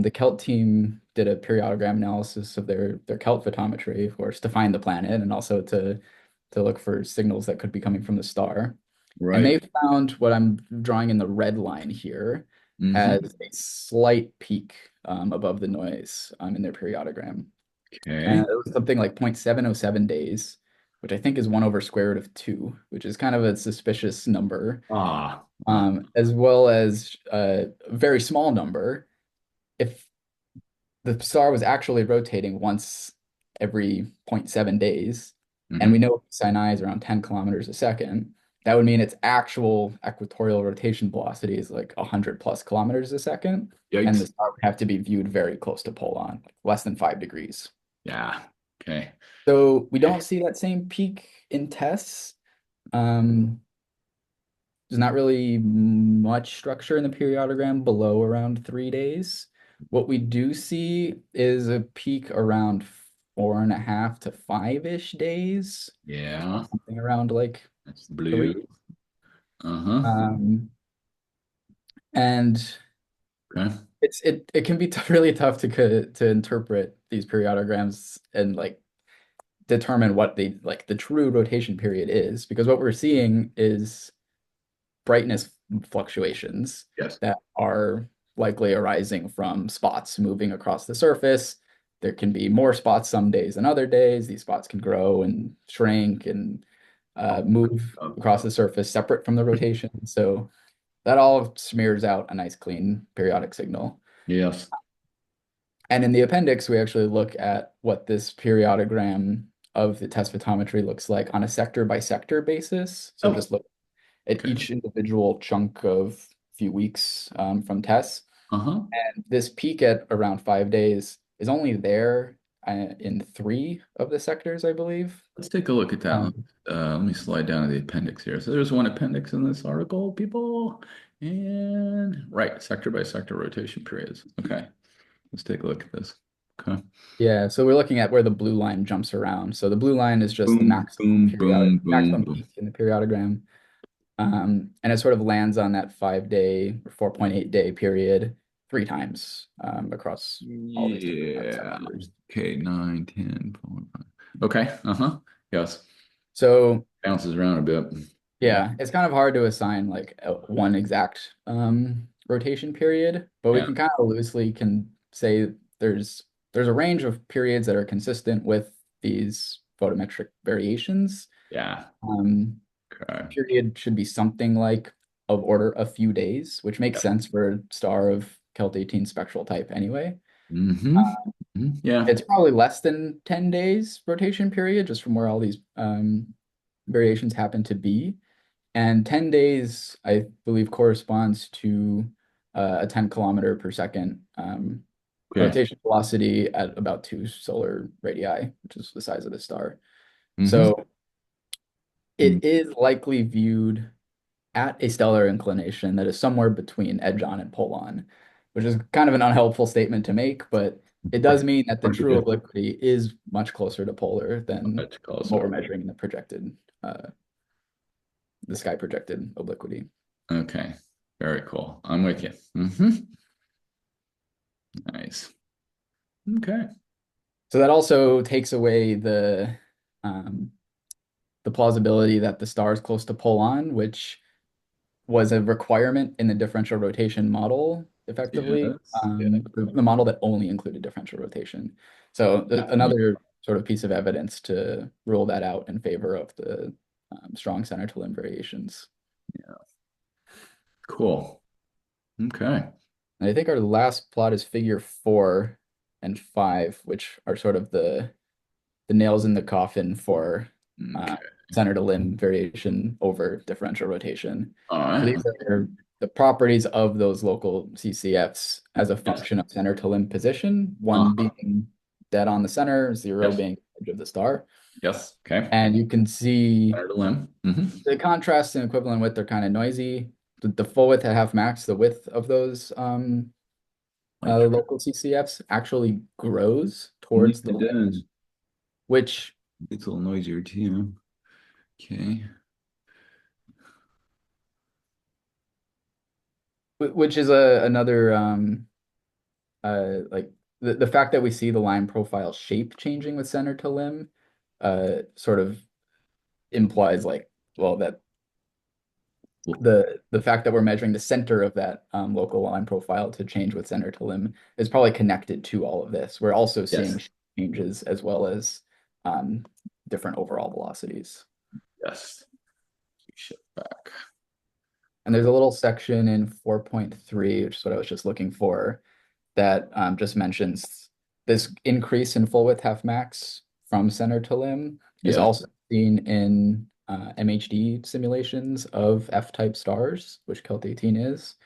the Kelt team did a periodogram analysis of their Kelt photometry, of course, to find the planet and also to look for signals that could be coming from the star. And Right. they found what I'm drawing in the red line here as Mm-hmm. a slight peak above the noise in their periodogram. And Okay. it was something like 0.707 days, which I think is 1 over square root of 2, which is kind of a suspicious number, Ah. as well as a very small number. If the star was actually rotating once every zero point 0.7 days, and Mm-hmm. we know Sinai is around 10 kilometers a second, that would mean its actual equatorial rotation velocity is like 100 plus kilometers a second, and the Yikes. star would have to be viewed very close to pole on, like less than 5 degrees. Yeah. Okay. So we Okay. don't see that same peak in tests. Um, there's not really much structure in the periodogram below around 3 days. What we do see is a peak around 4.5 to 5-ish days, Yeah, something around like that's blue. 3. Uh-huh. Um, and Okay. it can be really tough to interpret these periodograms and like determine what the true rotation period is, because what we're seeing is brightness fluctuations Yes. that are likely arising from spots moving across the surface. There can be more spots some days than other days. These spots can grow and shrink and Oh, move across the surface separate from the rotation. So that all smears out a nice clean periodic signal. yes. And in the appendix, we actually look at what this periodogram of the test photometry looks like on a sector by sector basis. So Oh, just look at okay. each individual chunk of few weeks from tests. Uh-huh. And this peak at around 5 days is only there in 3 of the sectors, I believe. Let's take a look at that. Um, Let me slide down to the appendix here. So there's one appendix in this article, people. And right, sector by sector rotation periods. Okay. Let's take a look at this. Okay. yeah, so we're looking at where the blue line jumps around. So the blue line is just the Boom, boom, boom, boom, maximum boom. peak in the periodogram. And it sort of lands on that 5 day or 4.8 day period 3 times across all these different time Yeah. sectors. Okay, 9, 10, 4, 5. Okay. Uh-huh. Yes. So Bounces around a bit. Yeah. yeah, it's kind of hard to assign like one exact rotation period, but we Yeah. can kind of loosely can say there's a range of periods that are consistent with these photometric variations. Yeah. Um, Okay. Period should be something like of order a few days, which makes Yeah. sense for a star of Kelt 18 spectral type anyway. Mm-hmm. Yeah. It's probably less than 10 days rotation period, just from where all these variations happen to be. And 10 days, I believe, corresponds to a 10 kilometer per second Okay. rotation velocity at about 2 solar radii, which is the size of the star. Mm-hmm. So it is likely viewed at a stellar inclination that is somewhere between edge on and pole on, which is kind of an unhelpful statement to make, but it does mean that the Hard to true get obliquity is much closer to polar than much what closer. we're measuring in the sky projected obliquity. Okay. Very cool. I'm with you. Mm-hmm. Nice. Okay. So that also takes away um, the plausibility that the star is close to pole on, which was a requirement in the differential rotation model, effectively, Yes. Yeah. the model that only included differential rotation. So Definitely. another sort of piece of evidence to rule that out in favor of the strong center to limb variations. Yeah. Cool. Okay. And I think our last plot is figure 4 and 5, which are sort of the nails in the coffin for uh, Okay. center to limb variation over differential rotation. All So right. these are the properties of those local CCFs as a Yes. function of center to limb position, one Uh-huh. being dead on the center, 0 Yes. being the edge of the star. Yes. Okay. And you can see Center to limb. Mm-hmm. the contrast and equivalent width are kind of noisy. The full width at half max, the width of those Like local CCFs actually grows yeah, towards the it limb, does. which It's a little noisier too. Okay. which is another like the fact that we see the line profile shape changing with center to limb sort of implies like, well, that Cool. the fact that we're measuring the center of that local line profile to change with center to limb is probably connected to all of this. We're also seeing Yes. changes as well as um, different overall velocities. Yes. Shift back. And there's a little section in 4.3, which is what I was just looking for, that just mentions this increase in full width half max from center to limb is Yes. also seen in MHD simulations of F-type stars, which Kelt 18 is.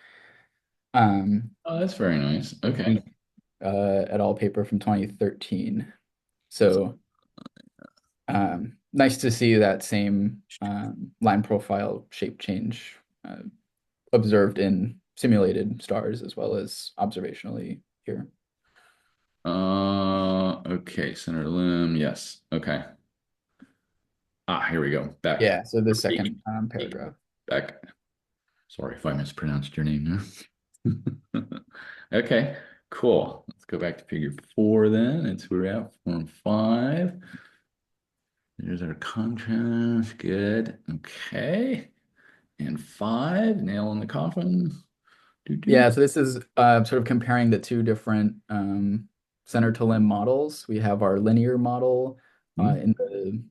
Um, Oh, that's very nice. Okay. the et al. Paper from 2013. Let's So nice to see that same line profile shape change observed in simulated stars as well as observationally here. Okay, center limb. Yes. Okay. Ah, here we go. Back. Yeah, so the Peak. second Peak. paragraph. Back. Sorry if I mispronounced your name now. Okay, cool. Let's go back to figure four then. It's where we're at, form five. There's our contrast. Good. Okay. And five, nail in the coffin. Do do. Yeah, so this is sort of comparing the two different center to limb models. We have our linear model Hmm. in the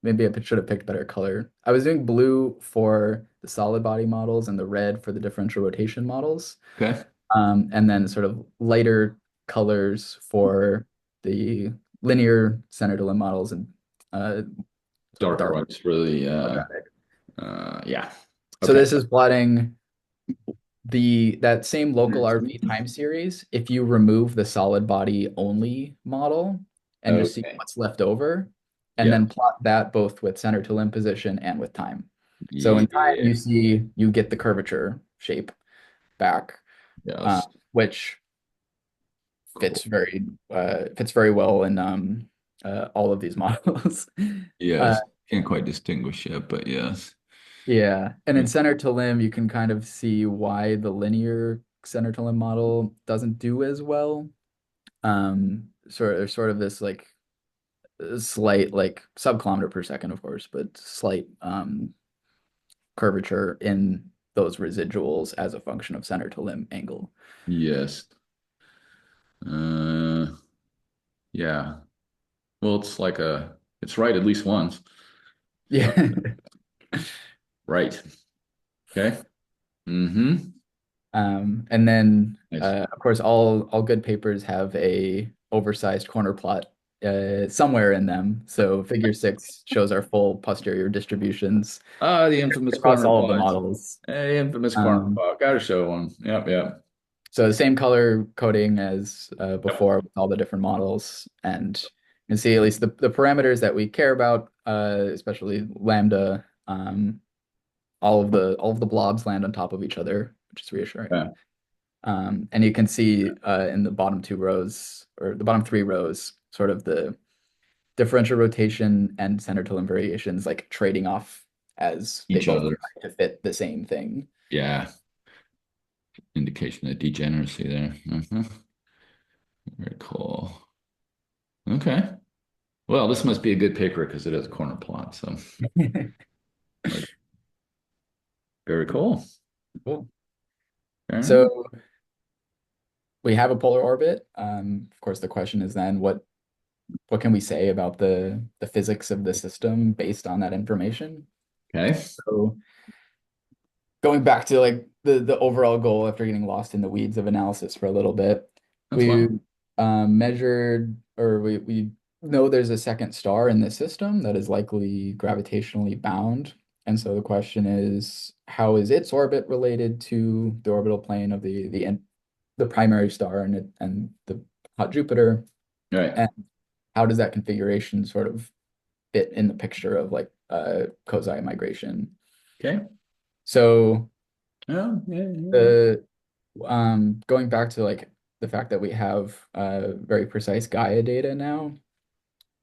maybe I should have picked better color. I was doing blue for the solid body models and the red for the differential rotation models, Okay. and then sort of lighter colors for the linear center to limb models and sort of Darker dark ones for the quadratic. yeah. So Okay. this is plotting that same local RV Mhm. time series if you remove the solid body only model and just see Okay. what's left over, and Yeah. then plot that both with center to limb position and with time. So in time, Yeah. you see you get the curvature shape back, Yes. which Cool. fits very well in all of these models. Uh, Yes. Can't quite distinguish yet, but yes. yeah, and in center to limb, you can kind of see why the linear center to limb model doesn't do as well. Sort of this like slight like sub-kilometer per second, of course, but slight curvature in those residuals as a function of center to limb angle. Yes. Uh, yeah. Well, it's right at least once. Yeah. Uh, right. Okay. Mm-hmm. And then Nice. of course all good papers have a oversized corner plot somewhere in them. So figure six shows our full posterior distributions Ah, the infamous across corner all of the plots. models. Hey, infamous corner Um, plot. Gotta show one. Yep, yep. So the same color coding as Yep. before with all the different models, and you can see at least the parameters that we care about, especially lambda. All of the blobs land on top of each other, which is reassuring. Yeah. And you can see in the bottom two rows or the bottom three rows, sort of the differential rotation and center to limb variations like trading off as they Each both other. try to fit the same thing. Yeah. Indication of degeneracy there. Very cool. Okay. Well, this must be a good paper because it has a corner plot. So like, very cool. Cool. All right. So we have a polar orbit. Of course, the question is then what can we say about the physics of the system based on that information? Okay. So going back to like the overall goal after getting lost in the weeds of analysis for a little bit, That's we fine. measured or we know there's a second star in the system that is likely gravitationally bound. And so the question is, how is its orbit related to the orbital plane of the primary star and the hot Jupiter? All right. And how does that configuration sort of fit in the picture of like Kozai migration? Okay. So Yeah, yeah, yeah. the going back to like the fact that we have very precise Gaia data now,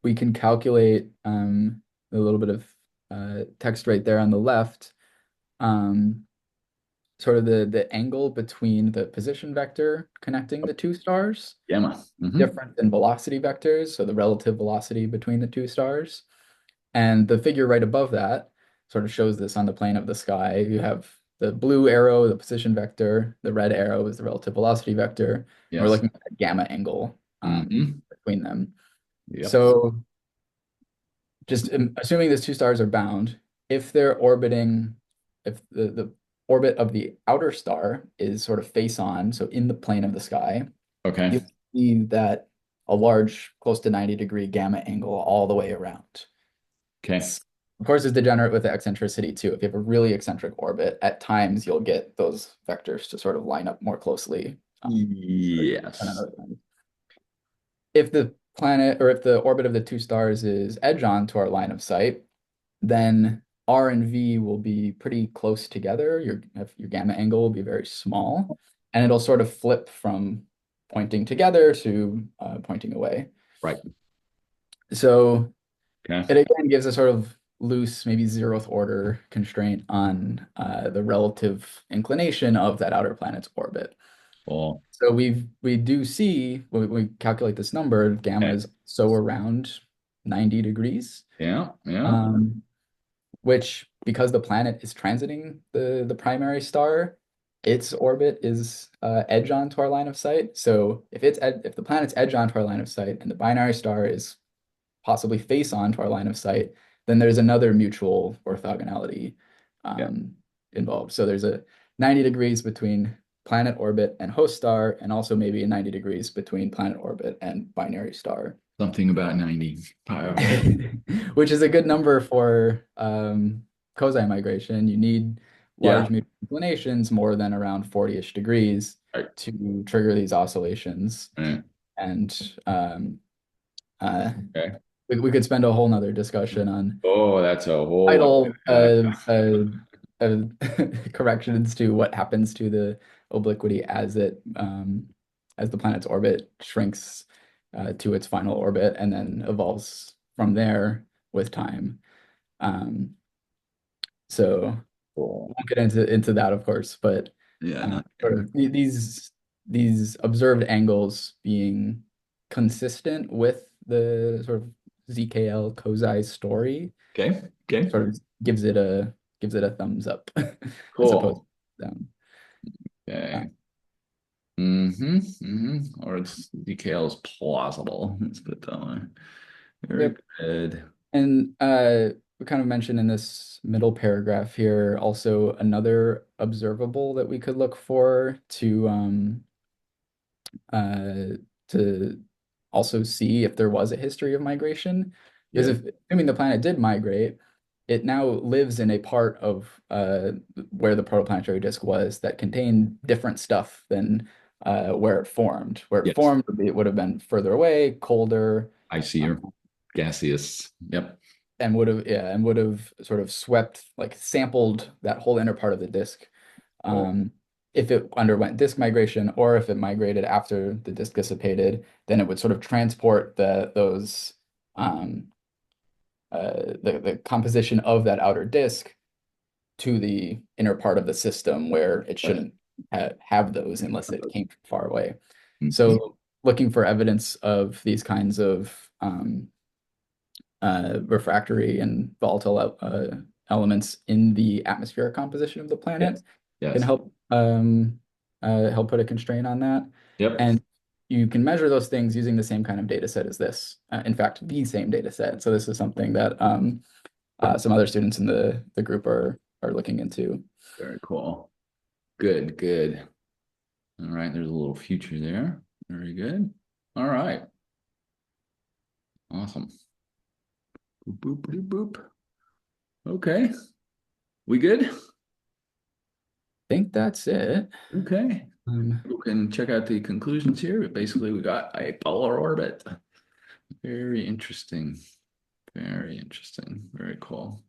we can calculate a little bit of text right there on the left, um, sort of the angle between the position vector connecting the two stars, Gamma. Mm-hmm. different than velocity vectors, so the relative velocity between the two stars. And the figure right above that sort of shows this on the plane of the sky. You have the blue arrow, the position vector, the red arrow is the relative velocity vector. And we're Yes. looking at a gamma angle Mm-hmm. between them. Yep. So just assuming these two stars are bound, if they're orbiting, if the orbit of the outer star is sort of face on, so in the plane of the sky, Okay. you see that a large, close to 90-degree gamma angle all the way around. Okay. Of course, it's degenerate with the eccentricity too. If you have a really eccentric orbit, at times you'll get those vectors to sort of line up more closely than Yes. another time. If the planet or if the orbit of the two stars is edge on to our line of sight, then R and V will be pretty close together. Your gamma angle will be very small, and it'll sort of flip from pointing together to pointing away. Right. So Okay. it again gives a sort of loose, maybe zeroth order constraint on the relative inclination of that outer planet's orbit. Cool. So we do see when we calculate this number, gamma Okay. is so around 90 degrees, Yeah. Yeah. um, which because the planet is transiting the primary star, its orbit is edge on to our line of sight. So if the planet's edge on to our line of sight and the binary star is possibly face on to our line of sight, then there's another mutual orthogonality Yeah. um, involved. So there's a 90 degrees between planet orbit and host star, and also maybe a 90 degrees between planet orbit and binary star. Something about 90 pi over. Which is a good number for cosine migration. You need Yeah. large mutual inclinations more than around 40-ish degrees Right. to trigger these oscillations. Right. And uh, Okay. we could spend a whole nother discussion on Oh, that's a whole tidal other, corrections to what happens to the obliquity as the planet's orbit shrinks to its final orbit and then evolves from there with time. Um, so cool. won't get into that, of course, but Yeah. Not, sort of these observed angles being consistent with the sort of ZKL Kozai story okay. Okay. sort of gives it a thumbs up as opposed Cool. to down. Uh, Okay. Mm-hmm. Mm-hmm. Or it's DKL is plausible. Let's put it that way. Very yep. good. And we kind of mentioned in this middle paragraph here also another observable that we could look for uh, to also see if there was a history of migration. Because Yeah. if assuming the planet did migrate, it now lives in a part of where the protoplanetary disk was that contained different stuff than where it formed. Where it Yes. formed, it would have been further away, colder, I see uh, her. Gaseous. Yep. and would have sort of swept, like sampled that whole inner part of the disk Cool. if it underwent disk migration or if it migrated after the disk dissipated, then it would sort of transport those the composition of that outer disk to the inner part of the system where it Right. shouldn't have those unless it came from far away. Mhm. So looking for evidence of these kinds of refractory and volatile elements in the atmospheric composition of the Yes. planet can Yes. help put a constraint on that. Yep. And you can measure those things using the same kind of data set as this. In fact, the same data set. So this is something that some other students in the group are looking into. Very cool. Good. Good. All right. There's a little future there. Very good. All right. Awesome. Boop, boop, boop, boop. Okay. We good? Think that's it. Okay. Um, We can check out the conclusions here. Basically, we got a polar orbit. Very interesting. Very interesting. Very cool.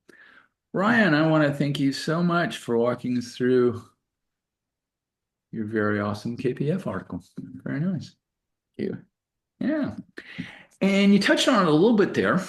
Ryan, I want to thank you so much for walking us through your very awesome KPF article. Very nice. you. Yeah. And you touched on it a little bit there,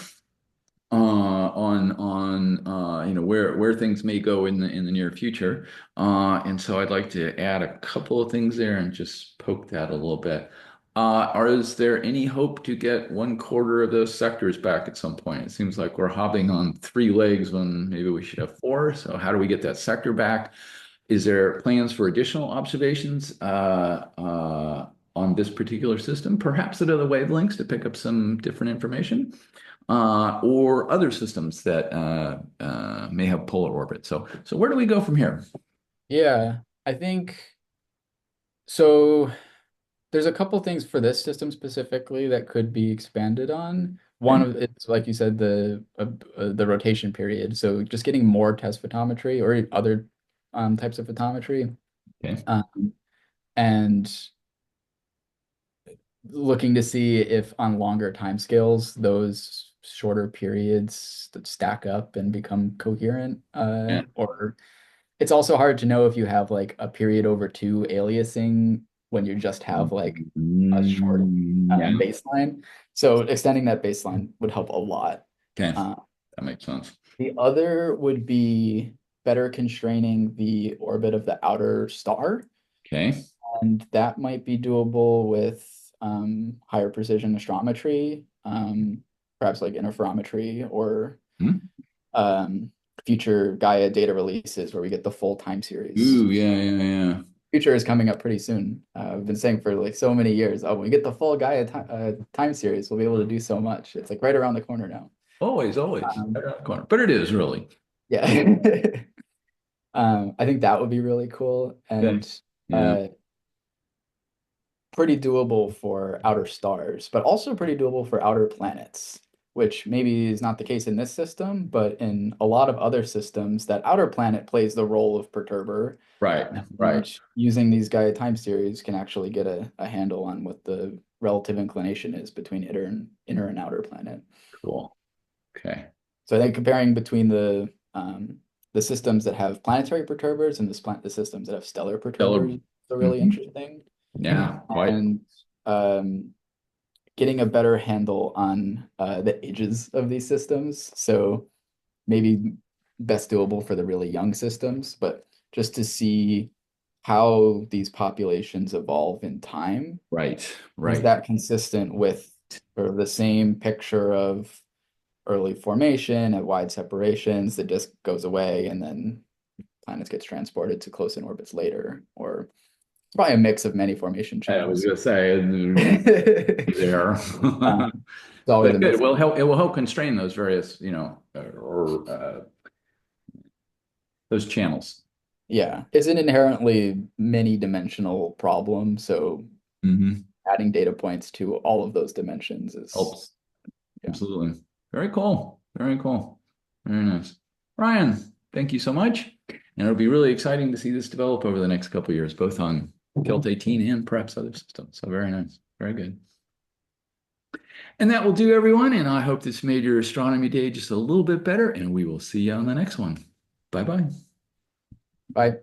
where things may go in the near future. And so I'd like to add a couple of things there and just poke that a little bit. Or is there any hope to get 1/4 of those sectors back at some point? It seems like we're hopping on 3 legs when maybe we should have 4. So how do we get that sector back? Is there plans for additional observations on this particular system, perhaps at other wavelengths to pick up some different information, or other systems that may have polar orbits? So where do we go from here? Yeah, I think so. There's a couple things for this system specifically that could be expanded on. One Okay. of it's like you said, the rotation period. So just getting more test photometry or other types of photometry, Okay. um, and looking to see if on longer timescales those shorter periods that stack up and become coherent. Yeah. Or it's also hard to know if you have like a period over two aliasing when you just have like a short Yeah. baseline. So extending that baseline would help a lot. Okay. Uh, That makes sense. the other would be better constraining the orbit of the outer star, Okay. and that might be doable with higher precision astrometry, perhaps like interferometry or Hmm? um, future Gaia data releases where we get the full time series. Ooh, yeah, yeah, yeah. Future is coming up pretty soon. I've been saying for like so many years, oh, when we get the full Gaia time series, we'll be able to do so much. It's like right around the corner now. Always, always. Um, Right around the corner. But it is really. yeah. I think that would be really cool Okay. and Yeah. uh, pretty doable for outer stars, but also pretty doable for outer planets, which maybe is not the case in this system, but in a lot of other systems, that outer planet plays the role of perturber. Right. Right. And using these Gaia time series can actually get a handle on what the relative inclination is between inner and outer planet. Cool. Okay. So I think comparing between the systems that have planetary perturbers and the systems that have stellar Stellar. perturbers is really Mhm. interesting. Yeah, quite. And getting a better handle on the ages of these systems. So maybe best doable for the really young systems, but just to see how these populations evolve in time. Right. Is Right. that consistent with sort of the same picture of early formation at wide separations that just goes away and then planets gets transported to close in orbits later? Or it's probably a mix of many formation I was channels. gonna say there. It's always But a good. mix. It will help constrain those various, or those channels. Yeah, it's an inherently many dimensional problem. So Hmm. adding data points to all of those dimensions is, Helps. yeah. Absolutely. Very cool. Very cool. Very nice. Ryan, thank you so much. And it'll be really exciting to see this develop over the next couple of years, both on Tilt 18 and perhaps other systems. So very nice. Very good. And that will do, everyone. And I hope this made your astronomy day just a little bit better. And we will see you on the next one. Bye bye. Bye.